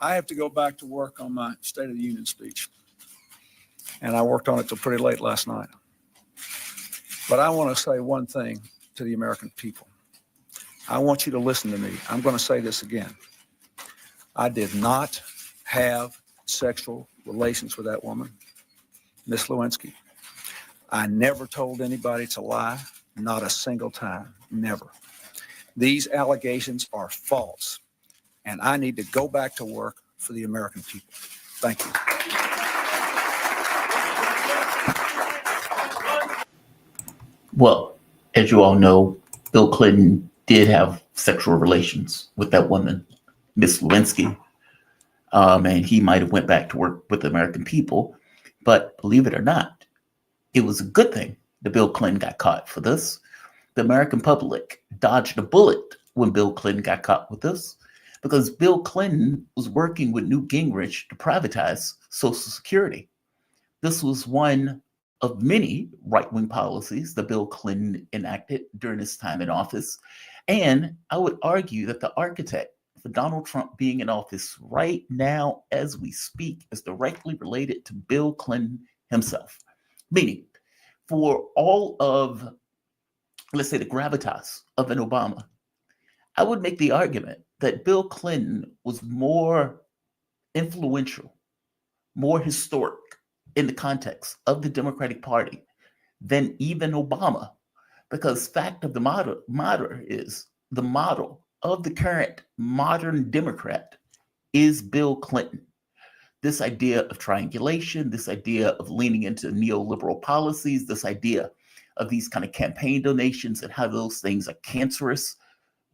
I have to go back to work on my State of the Union speech, and I worked on it till pretty late last night. But I want to say one thing to the American people. I want you to listen to me. I'm going to say this again. I did not have sexual relations with that woman, Miss Lewinsky. I never told anybody to lie, not a single time, never. These allegations are false, and I need to go back to work for the American people. Thank you. Well, as you all know, Bill Clinton did have sexual relations with that woman, Miss Lewinsky, and he might have went back to work with the American people. But believe it or not, it was a good thing that Bill Clinton got caught for this. The American public dodged a bullet when Bill Clinton got caught with this, because Bill Clinton was working with Newt Gingrich to privatize Social Security. This was one of many right-wing policies that Bill Clinton enacted during his time in office. And I would argue that the architect for Donald Trump being in office right now as we speak is directly related to Bill Clinton himself. Meaning, for all of, let's say, the gravitas of an Obama, I would make the argument that Bill Clinton was more influential, more historic in the context of the Democratic Party than even Obama, because fact of the matter is the model of the current modern Democrat is Bill Clinton. This idea of triangulation, this idea of leaning into neoliberal policies, this idea of these kind of campaign donations and how those things are cancerous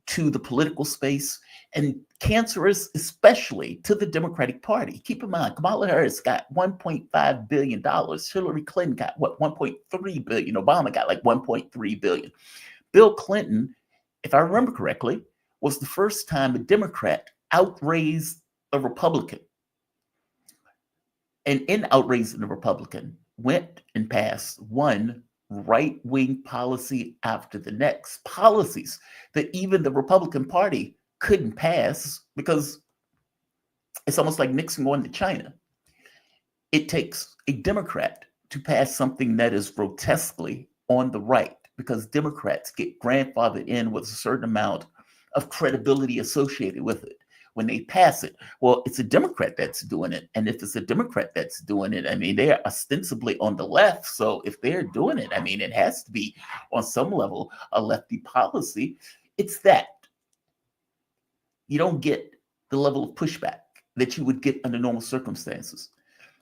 to the political space and cancerous especially to the Democratic Party. Keep in mind, Kamala Harris got $1.5 billion. Hillary Clinton got what, $1.3 billion. Obama got like $1.3 billion. Bill Clinton, if I remember correctly, was the first time a Democrat outraised a Republican. And in outraising the Republican, went and passed one right-wing policy after the next, policies that even the Republican Party couldn't pass because it's almost like Nixon going to China. It takes a Democrat to pass something that is grotesquely on the right because Democrats get grandfathered in with a certain amount of credibility associated with it. When they pass it, well, it's a Democrat that's doing it. And if it's a Democrat that's doing it, I mean, they're ostensibly on the left. So if they're doing it, I mean, it has to be on some level a lefty policy. It's that. You don't get the level of pushback that you would get under normal circumstances.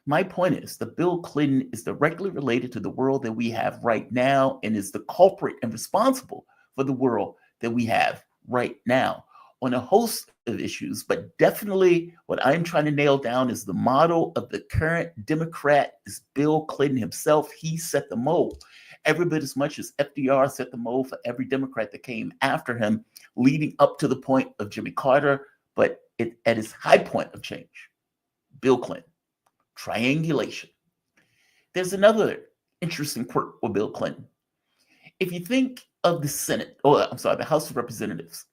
My point is that Bill Clinton is directly related to the world that we have right now and is the culprit and responsible for the world that we have right now on a host of issues, but definitely what I'm trying to nail down is the model of the current Democrat is Bill Clinton himself. He set the mold every bit as much as FDR set the mold for every Democrat that came after him, leading up to the point of Jimmy Carter, but at his high point of change, Bill Clinton, triangulation. There's another interesting quirk with Bill Clinton. If you think of the Senate, the House of Representatives,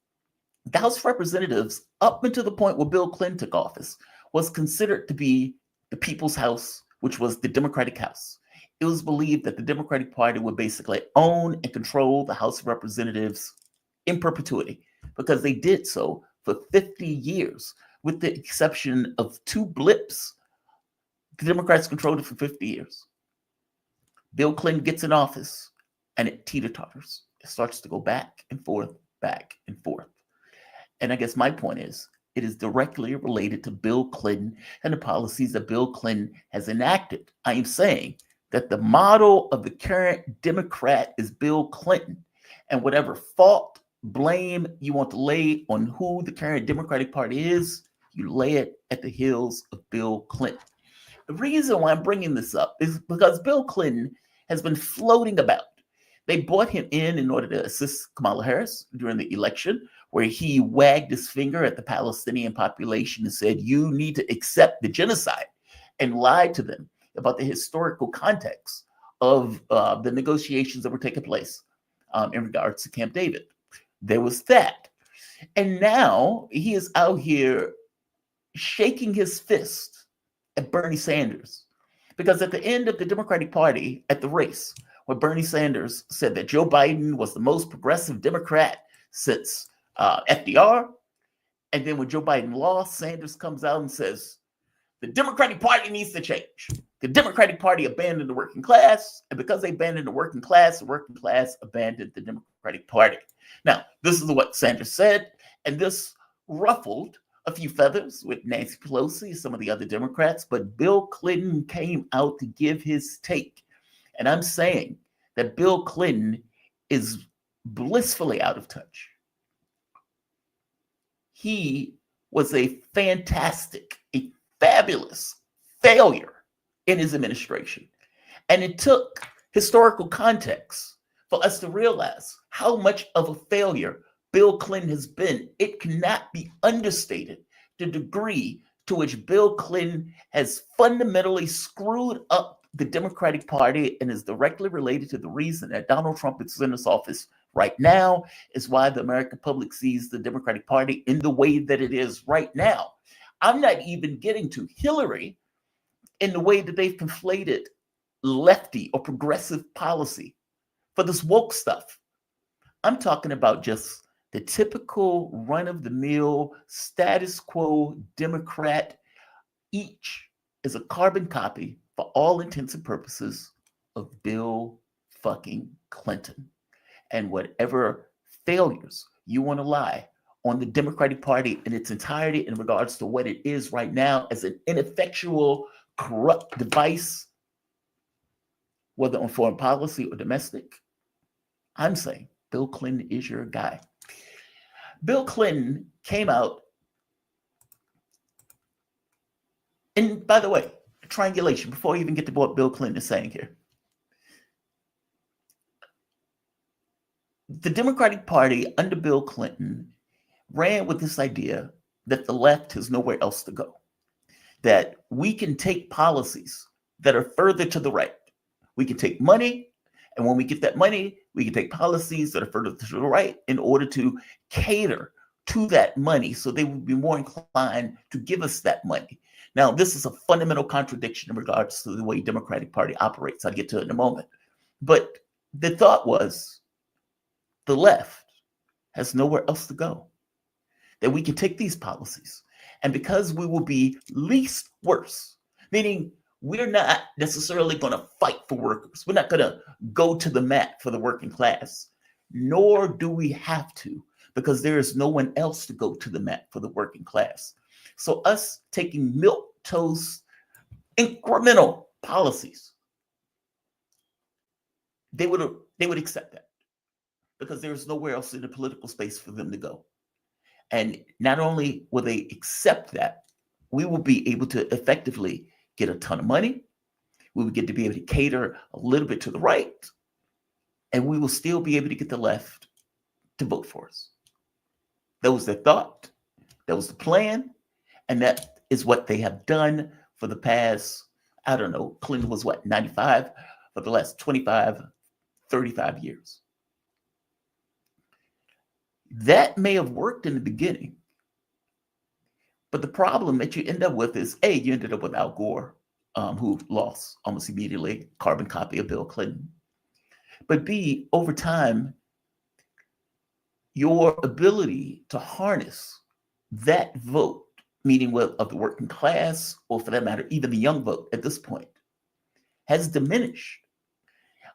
the House of Representatives, up until the point where Bill Clinton took office, was considered to be the people's house, which was the Democratic House. It was believed that the Democratic Party would basically own and control the House of Representatives in perpetuity because they did so for 50 years, with the exception of two blips. The Democrats controlled it for 50 years. Bill Clinton gets in office and it teeter-totters. It starts to go back and forth, back and forth. And I guess my point is, it is directly related to Bill Clinton and the policies that Bill Clinton has enacted. I am saying that the model of the current Democrat is Bill Clinton. And whatever fault, blame you want to lay on who the current Democratic Party is, you lay it at the heels of Bill Clinton. The reason why I'm bringing this up is because Bill Clinton has been floating about. They brought him in order to assist Kamala Harris during the election, where he wagged his finger at the Palestinian population and said, you need to accept the genocide, and lied to them about the historical context of the negotiations that were taking place in regards to Camp David. There was that. And now he is out here shaking his fist at Bernie Sanders. Because at the end of the Democratic Party at the race, where Bernie Sanders said that Joe Biden was the most progressive Democrat since FDR, and then when Joe Biden lost, Sanders comes out and says, the Democratic Party needs to change. The Democratic Party abandoned the working class, and because they abandoned the working class abandoned the Democratic Party. Now, this is what Sanders said, and this ruffled a few feathers with Nancy Pelosi and some of the other Democrats, but Bill Clinton came out to give his take. And I'm saying that Bill Clinton is blissfully out of touch. He was a fantastic, a fabulous failure in his administration. And it took historical context for us to realize how much of a failure Bill Clinton has been. It cannot be understated the degree to which Bill Clinton has fundamentally screwed up the Democratic Party and is directly related to the reason that Donald Trump is in this office right now, is why the American public sees the Democratic Party in the way that it is right now. I'm not even getting to Hillary in the way that they've conflated lefty or progressive policy for this woke stuff. I'm talking about just the typical run-of-the-mill status quo Democrat. Each is a carbon copy, for all intents and purposes, of Bill fucking Clinton. And whatever failures you want to lie on the Democratic Party in its entirety in regards to what it is right now as an ineffectual, corrupt device, whether on foreign policy or domestic, I'm saying Bill Clinton is your guy. Bill Clinton came out, and by the way, triangulation, before I even get to what Bill Clinton is saying here. The Democratic Party under Bill Clinton ran with this idea that the left has nowhere else to go, that we can take policies that are further to the right. We can take money, and when we get that money, we can take policies that are further to the right in order to cater to that money so they would be more inclined to give us that money. Now, this is a fundamental contradiction in regards to the way Democratic Party operates. I'll get to it in a moment. But the thought was the left has nowhere else to go, that we can take these policies, and because we will be least worse, meaning we're not necessarily going to fight for workers. We're not going to go to the mat for the working class, nor do we have to, because there is no one else to go to the mat for the working class. So us taking milquetoast, incremental policies, they would accept that, because there's nowhere else in the political space for them to go. And not only will they accept that, we will be able to effectively get a ton of money. We will get to be able to cater a little bit to the right, and we will still be able to get the left to vote for us. That was their thought. That was the plan. And that is what they have done for the past, I don't know, Clinton was what, 95? For the last 25, 35 years. That may have worked in the beginning, but the problem that you end up with is, A, you ended up with Al Gore, who lost almost immediately, carbon copy of Bill Clinton. But B, over time, your ability to harness that vote, meaning of the working class, or for that matter, even the young vote at this point, has diminished.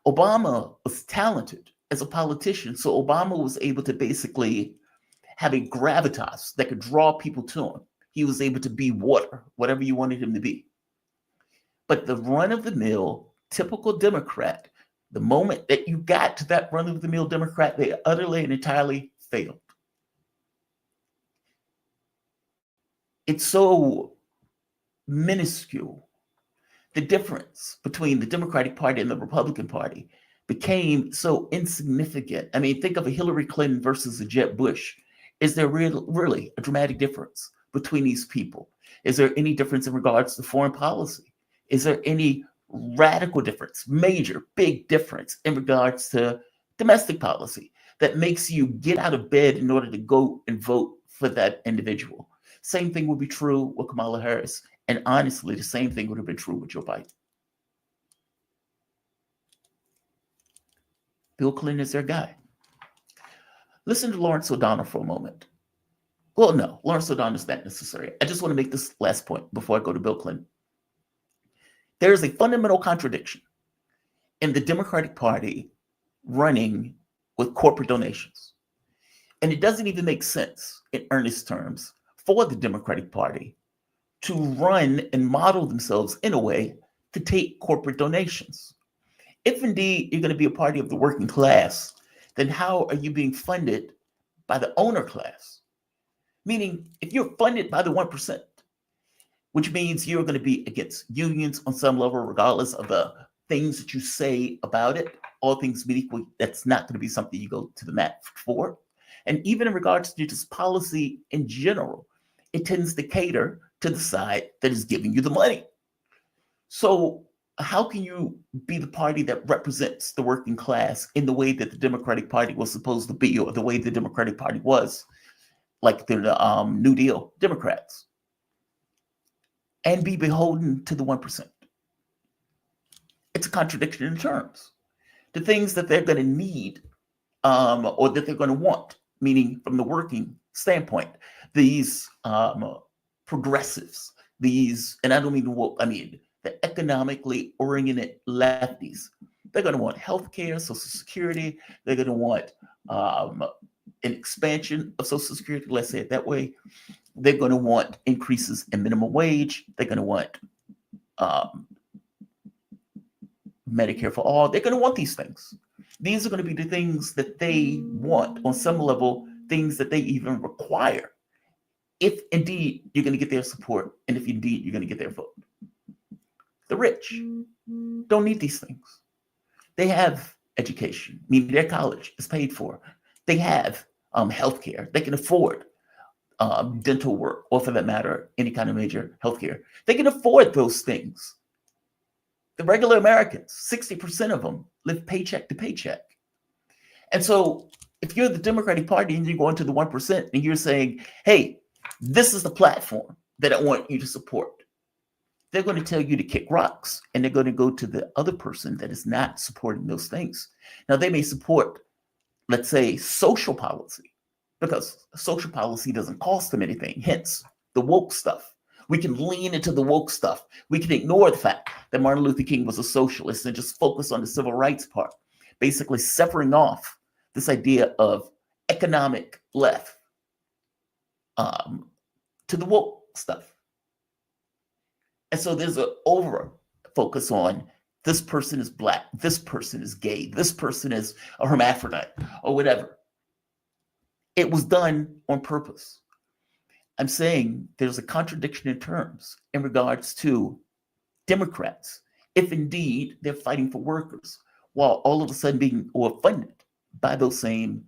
Obama was talented as a politician, so Obama was able to basically have a gravitas that could draw people to him. He was able to be water, whatever you wanted him to be. But the run-of-the-mill, typical Democrat, the moment that you got to that run-of-the-mill Democrat, they utterly and entirely failed. It's so minuscule. The difference between the Democratic Party and the Republican Party became so insignificant. I mean, think of a Hillary Clinton versus a Jeb Bush. Is there really a dramatic difference between these people? Is there any difference in regards to foreign policy? Is there any radical difference, major, big difference in regards to domestic policy that makes you get out of bed in order to go and vote for that individual? Same thing would be true with Kamala Harris. And honestly, the same thing would have been true with Joe Biden. Bill Clinton is their guy. Listen to Lawrence O'Donnell for a moment. Well, no, Lawrence O'Donnell is not necessary. I just want to make this last point before I go to Bill Clinton. There is a fundamental contradiction in the Democratic Party running with corporate donations. And it doesn't even make sense in earnest terms for the Democratic Party to run and model themselves in a way to take corporate donations. If indeed you're going to be a party of the working class, then how are you being funded by the owner class? Meaning, if you're funded by the 1%, which means you're going to be against unions on some level, regardless of the things that you say about it, all things being equal, that's not going to be something you go to the mat for. And even in regards to just policy in general, it tends to cater to the side that is giving you the money. So how can you be the party that represents the working class in the way that the Democratic Party was supposed to be, or the way the Democratic Party was, like the New Deal Democrats, and be beholden to the 1%? It's a contradiction in terms. The things that they're going to need or that they're going to want, meaning from the working standpoint, these progressives, these, and I don't mean woke, I mean the economically oriented lefties, they're going to want healthcare, Social Security. They're going to want an expansion of Social Security, let's say it that way. They're going to want increases in minimum wage. They're going to want Medicare for all. They're going to want these things. These are going to be the things that they want on some level, things that they even require, if indeed you're going to get their support, and if indeed you're going to get their vote. The rich don't need these things. They have education, meaning their college is paid for. They have healthcare. They can afford dental work, or for that matter, any kind of major healthcare. They can afford those things. The regular Americans, 60% of them live paycheck to paycheck. And so if you're the Democratic Party and you're going to the 1% and you're saying, hey, this is the platform that I want you to support, they're going to tell you to kick rocks, and they're going to go to the other person that is not supporting those things. Now, they may support, let's say, social policy, because social policy doesn't cost them anything, hence the woke stuff. We can lean into the woke stuff. We can ignore the fact that Martin Luther King was a socialist and just focus on the civil rights part, basically severing off this idea of economic left to the woke stuff. And so there's an over focus on this person is black, this person is gay, this person is a hermaphrodite, or whatever. It was done on purpose. I'm saying there's a contradiction in terms in regards to Democrats, if indeed they're fighting for workers, while all of a sudden being or funded by those same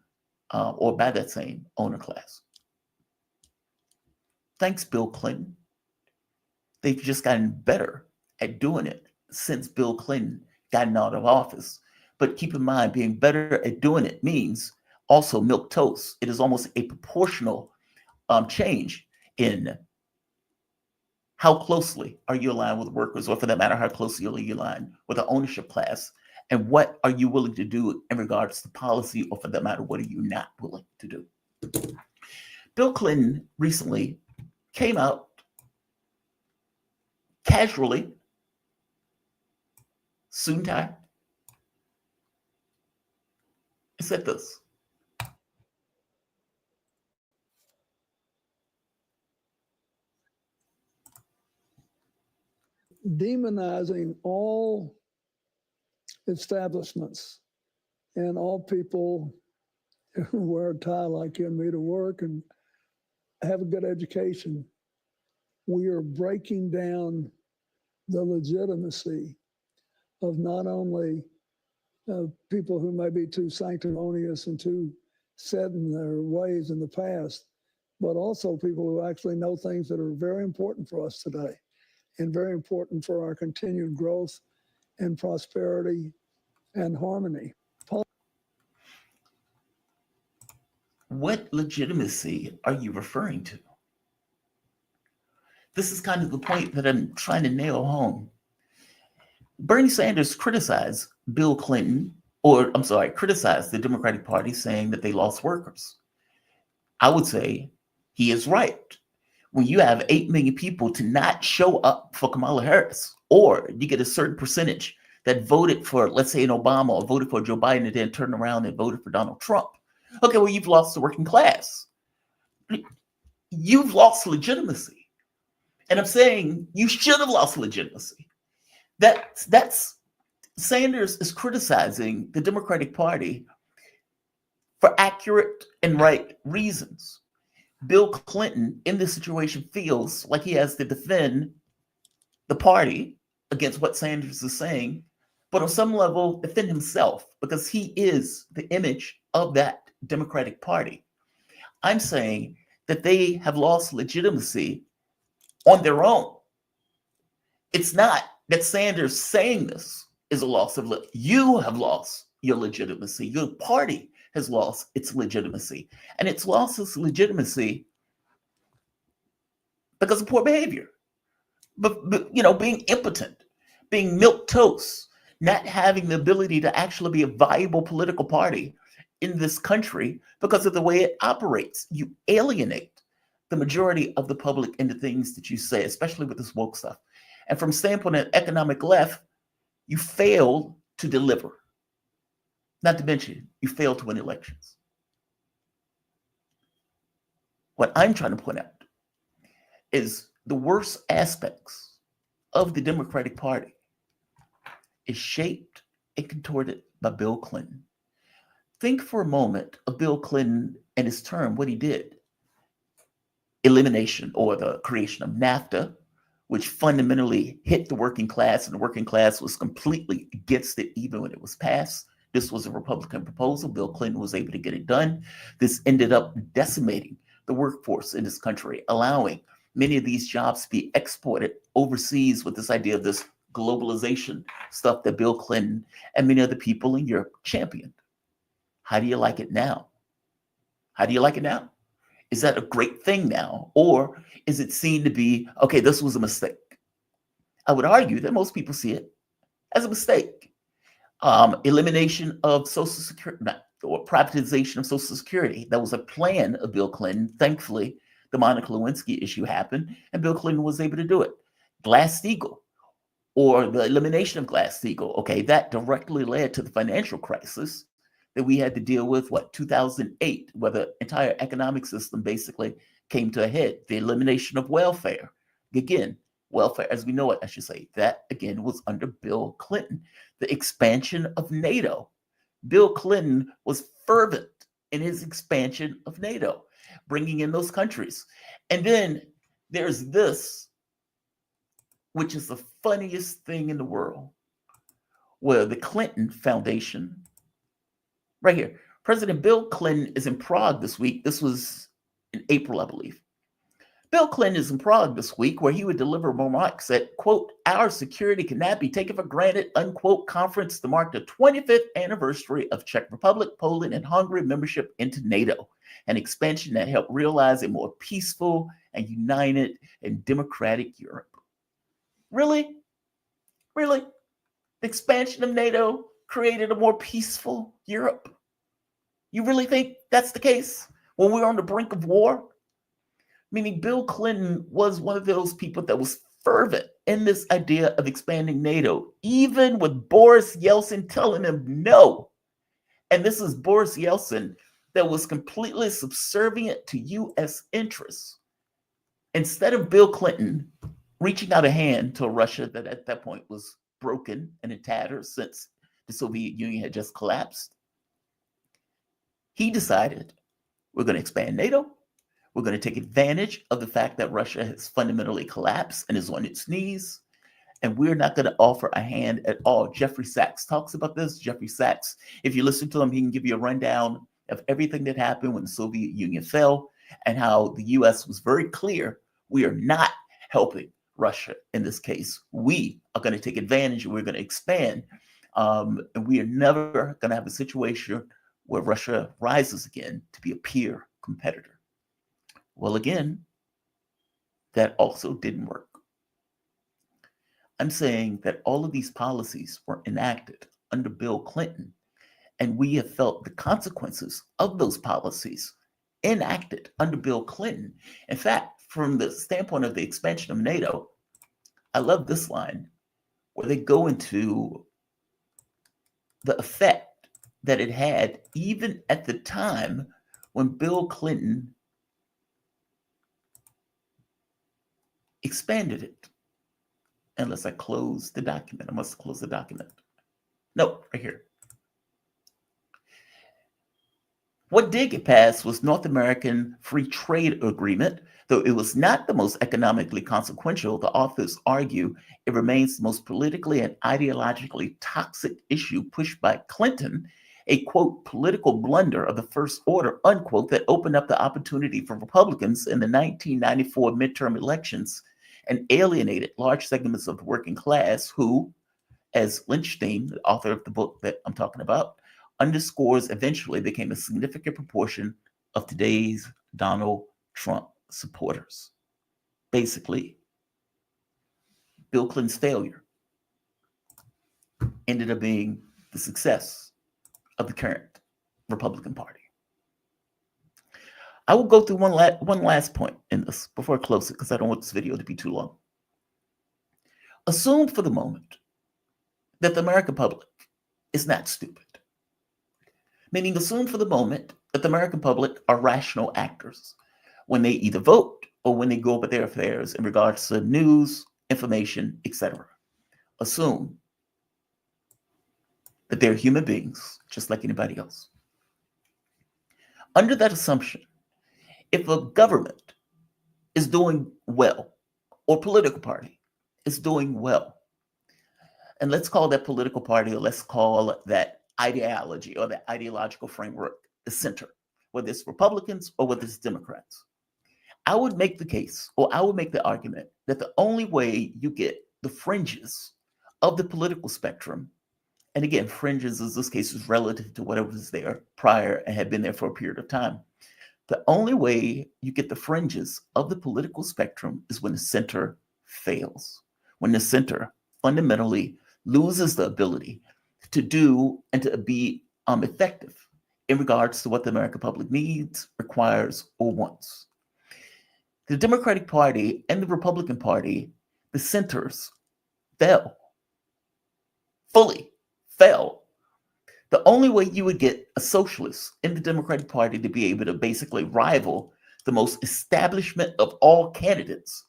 or by that same owner class. Thanks, Bill Clinton. They've just gotten better at doing it since Bill Clinton gotten out of office. But keep in mind, being better at doing it means also milquetoast. It is almost a proportional change in how closely are you aligned with workers, or for that matter, how closely are you aligned with the ownership class, and what are you willing to do in regards to policy, or for that matter, what are you not willing to do? Bill Clinton recently came out casually, suit and tie, and said this. Demonizing all establishments and all people who wear a tie like you and me to work and have a good education. We are breaking down the legitimacy of not only people who may be too sanctimonious and too set in their ways in the past, but also people who actually know things that are very important for us today and very important for our continued growth and prosperity and harmony. What legitimacy are you referring to? this is kind of the point that I'm trying to nail home. Bernie Sanders criticized Bill Clinton, or I'm sorry, criticized the Democratic Party saying that they lost workers. I would say he is right. When you have 8 million people to not show up for Kamala Harris, or you get a certain percentage that voted for, let's say, an Obama or voted for Joe Biden and then turned around and voted for Donald Trump. Okay, well, you've lost the working class. You've lost legitimacy. And I'm saying you should have lost legitimacy. That's Sanders is criticizing the Democratic Party for accurate and right reasons. Bill Clinton in this situation feels like he has to defend the party against what Sanders is saying, but on some level defend himself because he is the image of that Democratic Party. I'm saying that they have lost legitimacy on their own. It's not that Sanders saying this is a loss of you have lost your legitimacy. Your party has lost its legitimacy, and it's lost its legitimacy because of poor behavior. But being impotent, being milquetoast, not having the ability to actually be a viable political party in this country because of the way it operates. You alienate the majority of the public into things that you say, especially with this woke stuff. And from standpoint of economic left, you fail to deliver. Not to mention, you fail to win elections. What I'm trying to point out is the worst aspects of the Democratic Party is shaped and contorted by Bill Clinton. Think for a moment of Bill Clinton and his term, what he did. Elimination or the creation of NAFTA, which fundamentally hit the working class, and the working class was completely against it even when it was passed. This was a Republican proposal. Bill Clinton was able to get it done. This ended up decimating the workforce in this country, allowing many of these jobs to be exported overseas with this idea of this globalization stuff that Bill Clinton and many other people in Europe championed. How do you like it now? How do you like it now? Is that a great thing now? Or is it seen to be, okay, this was a mistake? I would argue that most people see it as a mistake. Elimination of Social Security, or privatization of Social Security. That was a plan of Bill Clinton. Thankfully, the Monica Lewinsky issue happened, and Bill Clinton was able to do it. Glass-Steagall, or the elimination of Glass-Steagall, okay, that directly led to the financial crisis that we had to deal with, 2008, where the entire economic system basically came to a head. The elimination of welfare. Again, welfare as we know it, I should say, that again was under Bill Clinton. The expansion of NATO. Bill Clinton was fervent in his expansion of NATO, bringing in those countries. And then there's this, which is the funniest thing in the world, where the Clinton Foundation, right here, President Bill Clinton is in Prague this week. This was in April, I believe. Bill Clinton is in Prague this week, where he would deliver remarks at, quote, "Our security cannot be taken for granted," unquote, conference to mark the 25th anniversary of Czech Republic, Poland, and Hungary membership into NATO, an expansion that helped realize a more peaceful and united and democratic Europe. Really? Really? The expansion of NATO created a more peaceful Europe? You really think that's the case when we're on the brink of war? Meaning Bill Clinton was one of those people that was fervent in this idea of expanding NATO, even with Boris Yeltsin telling him no. And this is Boris Yeltsin that was completely subservient to U.S. interests. Instead of Bill Clinton reaching out a hand to Russia that at that point was broken and in tatters since the Soviet Union had just collapsed, he decided, we're going to expand NATO. We're going to take advantage of the fact that Russia has fundamentally collapsed and is on its knees. And we're not going to offer a hand at all. Jeffrey Sachs talks about this. Jeffrey Sachs, if you listen to him, he can give you a rundown of everything that happened when the Soviet Union fell and how the U.S. was very clear. We are not helping Russia in this case. We are going to take advantage and we're going to expand. And we are never going to have a situation where Russia rises again to be a peer competitor. Well, again, that also didn't work. I'm saying that all of these policies were enacted under Bill Clinton, and we have felt the consequences of those policies enacted under Bill Clinton. In fact, from the standpoint of the expansion of NATO, I love this line where they go into the effect that it had even at the time when Bill Clinton expanded it. Unless I close the document. I must close the document. No, right here. What did get passed was North American Free Trade Agreement. Though it was not the most economically consequential, the authors argue it remains the most politically and ideologically toxic issue pushed by Clinton, a, quote, political blunder of the first order, unquote, that opened up the opportunity for Republicans in the 1994 midterm elections and alienated large segments of the working class who, as Lynchstein, the author of the book that I'm talking about, underscores, eventually became a significant proportion of today's Donald Trump supporters. Basically, Bill Clinton's failure ended up being the success of the current Republican Party. I will go through one last point in this before I close it, because I don't want this video to be too long. Assume for the moment that the American public is not stupid. Meaning, assume for the moment that the American public are rational actors when they either vote or when they go about their affairs in regards to news, information, etc. Assume that they're human beings, just like anybody else. Under that assumption, if a government is doing well, or political party is doing well, and let's call that political party, or let's call that ideology or that ideological framework the center, whether it's Republicans or whether it's Democrats, I would make the case, or I would make the argument, that the only way you get the fringes of the political spectrum, and again, fringes in this case is relative to whatever was there prior and had been there for a period of time. The only way you get the fringes of the political spectrum is when the center fails, when the center fundamentally loses the ability to do and to be effective in regards to what the American public needs, requires, or wants. The Democratic Party and the Republican Party, the centers fell, fully fell. The only way you would get a socialist in the Democratic Party to be able to basically rival the most establishment of all candidates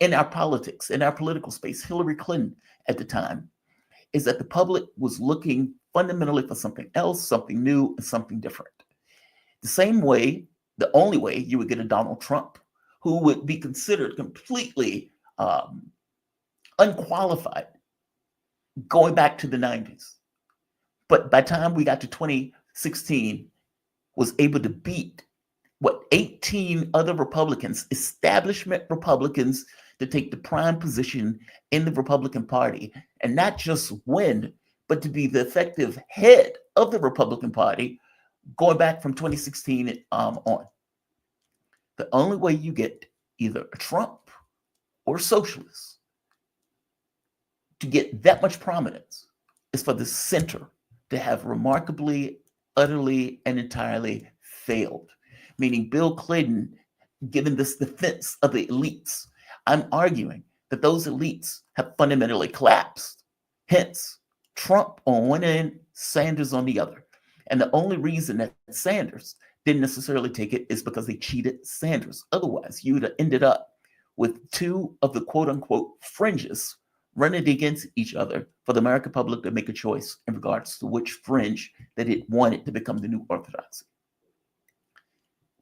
in our politics, in our political space, Hillary Clinton at the time, is that the public was looking fundamentally for something else, something new, and something different. The same way, the only way you would get a Donald Trump, who would be considered completely unqualified going back to the 90s. But by the time we got to 2016, was able to beat 18 other Republicans, establishment Republicans, to take the prime position in the Republican Party, and not just win, but to be the effective head of the Republican Party going back from 2016 on. The only way you get either a Trump or socialist to get that much prominence is for the center to have remarkably, utterly, and entirely failed. Meaning Bill Clinton, given this defense of the elites, I'm arguing that those elites have fundamentally collapsed. Hence, Trump on one end, Sanders on the other. And the only reason that Sanders didn't necessarily take it is because they cheated Sanders. Otherwise, you would have ended up with two of the quote-unquote fringes running against each other for the American public to make a choice in regards to which fringe that it wanted to become the new orthodoxy.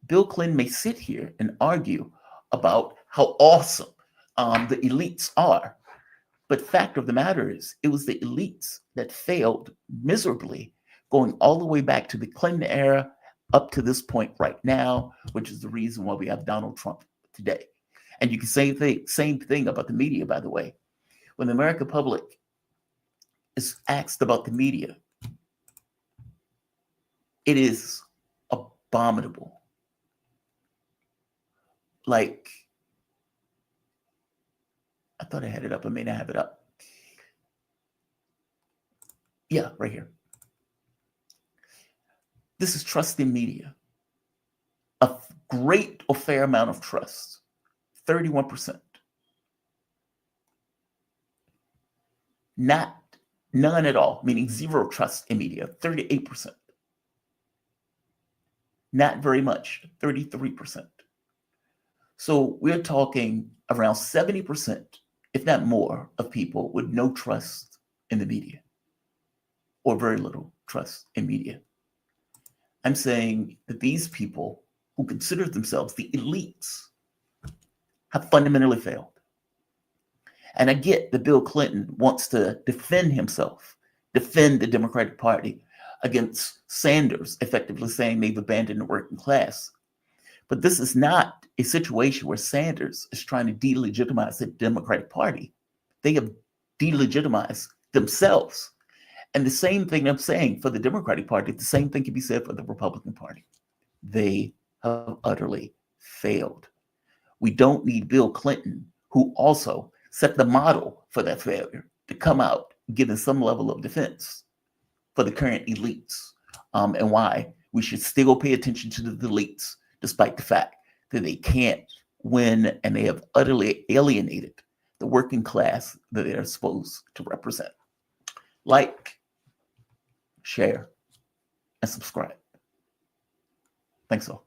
Bill Clinton may sit here and argue about how awesome the elites are, but fact of the matter is, it was the elites that failed miserably, going all the way back to the Clinton era up to this point right now, which is the reason why we have Donald Trump today. And you can say the same thing about the media, by the way. When the American public is asked about the media, it is abominable. Like, thought I had it up. I may not have it up. Yeah, right here. This is trust in media. A great or fair amount of trust, 31%. None at all, meaning zero trust in media, 38%. Not very much, 33%. So we're talking around 70%, if not more, of people with no trust in the media or very little trust in media. I'm saying that these people who consider themselves the elites have fundamentally failed. And I get that Bill Clinton wants to defend himself, defend the Democratic Party against Sanders, effectively saying they've abandoned the working class. But this is not a situation where Sanders is trying to delegitimize the Democratic Party. They have delegitimized themselves. And the same thing I'm saying for the Democratic Party, the same thing can be said for the Republican Party. They have utterly failed. We don't need Bill Clinton, who also set the model for that failure, to come out giving some level of defense for the current elites, and why we should still pay attention to the elites, despite the fact that they can't win and they have utterly alienated the working class that they are supposed to represent. Like, share, and subscribe. Thanks all.